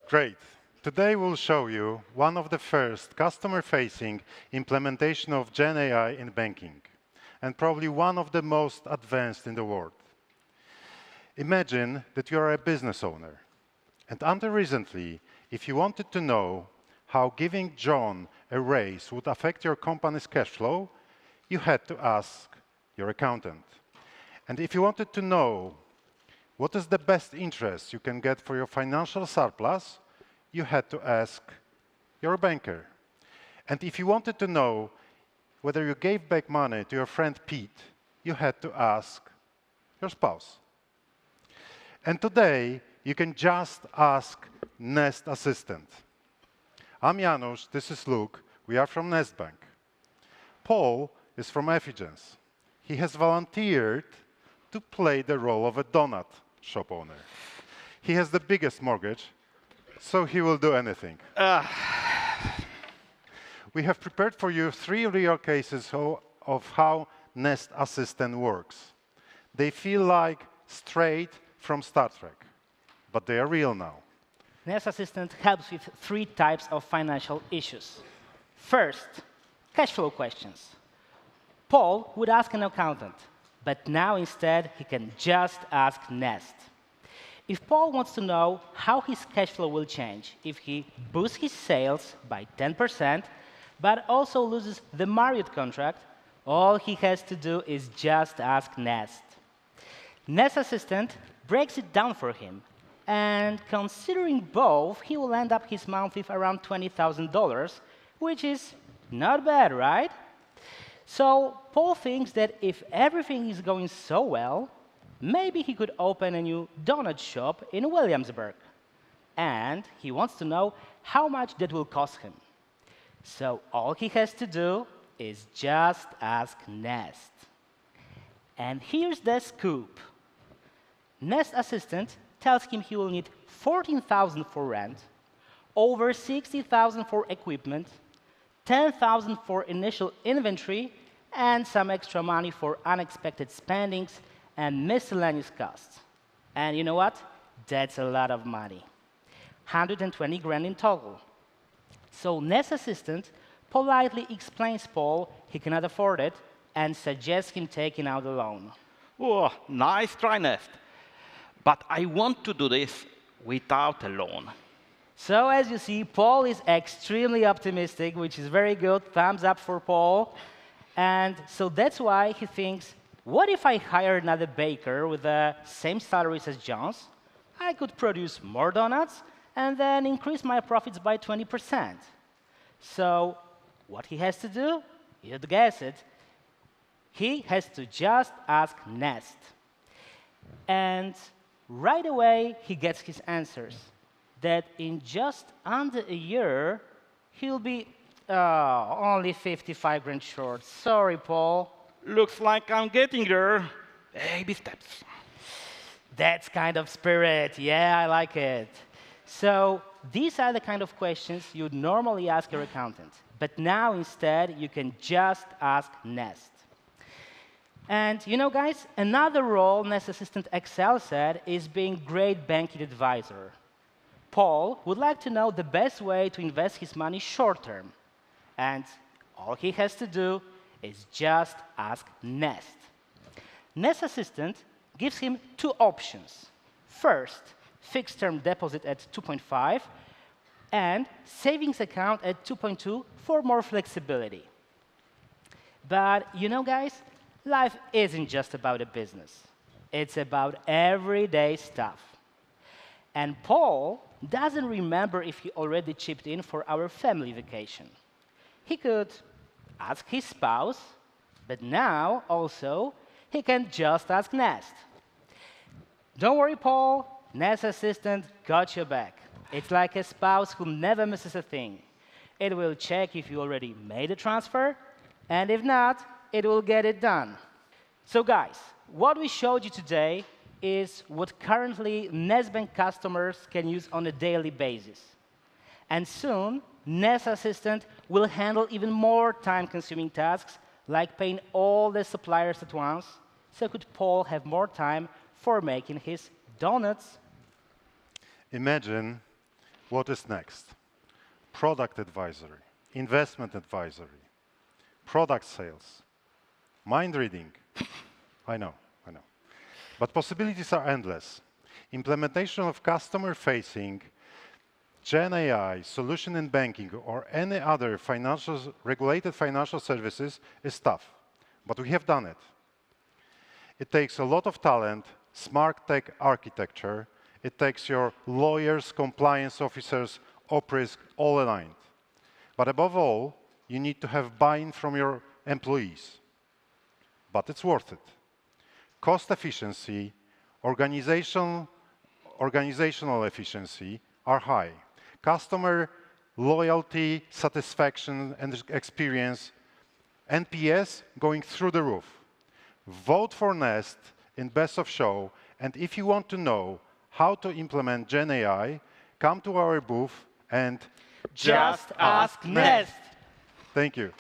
Great. Today we'll show you one of the first customer-facing implementation of Gen AI in banking, and probably one of the most advanced in the world. Imagine that you are a business owner, and until recently, if you wanted to know how giving John a raise would affect your company's cash flow, you had to ask your accountant. And if you wanted to know what is the best interest you can get for your financial surplus, you had to ask your banker. And if you wanted to know whether you gave back money to your friend Pete, you had to ask your spouse. And today, you can just ask Nest Assistant. I'm Janusz, this is Luke, we are from Nest Bank. Paul is from Efigence. He has volunteered to play the role of a donut shop owner. He has the biggest mortgage, so he will do anything. We have prepared for you 3 real cases of how Nest Assistant works. They feel like straight from Star Trek, but they are real now. Nest Assistant helps with 3 types of financial issues. First, cash flow questions. Paul would ask an accountant, but now instead he can just ask Nest. If Paul wants to know how his cash flow will change if he boosts his sales by 10%, but also loses the Marriott contract, all he has to do is just ask Nest. Nest Assistant breaks it down for him, and considering both, he will end up his month with around $20,000, which is not bad, right? So Paul thinks that if everything is going so well, maybe he could open a new donut shop in Williamsburg. And he wants to know how much that will cost him. So all he has to do is just ask Nest. And here's the scoop. Nest Assistant tells him he will need $14,000 for rent, over $60,000 for equipment, $10,000 for initial inventory, and some extra money for unexpected spendings and miscellaneous costs. And you know what? That's a lot of money. 120 grand in total. So Nest Assistant politely explains Paul he cannot afford it and suggests him taking out a loan. Oh, nice try, Nest. But I want to do this without a loan. So as you see, Paul is extremely optimistic, which is very good. Thumbs up for Paul. And so that's why he thinks, what if I hire another baker with the same salaries as John's? I could produce more donuts and then increase my profits by 20%. So what he has to do? You'd guess it. He has to just ask Nest. And right away, he gets his answers. That in just under a year, he'll be only 55 grand short. Sorry, Paul. Looks like I'm getting there. Baby steps. That's kind of spirit. Yeah, I like it. So these are the kind of questions you'd normally ask your accountant. But now, instead, you can just ask Nest. And you know, guys, another role Nest Assistant excels at is being great banking advisor. Paul would like to know the best way to invest his money short-term. And all he has to do is just ask Nest. Nest Assistant gives him 2 options. First, fixed-term deposit at 2.5 and savings account at 2.2 for more flexibility. But you know, guys, life isn't just about a business. It's about everyday stuff. And Paul doesn't remember if he already chipped in for our family vacation. He could ask his spouse, but now also he can just ask Nest. Don't worry, Paul, Nest Assistant got your back. It's like a spouse who never misses a thing. It will check if you already made a transfer, and if not, it will get it done. So guys, what we showed you today is what currently Nest Bank customers can use on a daily basis. And soon, Nest Assistant will handle even more time-consuming tasks, like paying all the suppliers at once, so could Paul have more time for making his donuts. Imagine What is next? Product advisory, investment advisory, product sales, mind reading. I know. But possibilities are endless. Implementation of customer-facing Gen AI solution in banking or any other regulated financial services is tough, but we have done it. It takes a lot of talent, smart tech architecture. It takes your lawyers, compliance officers, op risk, all aligned. But above all, you need to have buy-in from your employees. But it's worth it. Cost efficiency, organizational efficiency are high. Customer loyalty, satisfaction, and experience, NPS going through the roof. Vote for Nest in Best of Show, and if you want to know how to implement Gen AI, come to our booth and Just ask Nest. Thank you.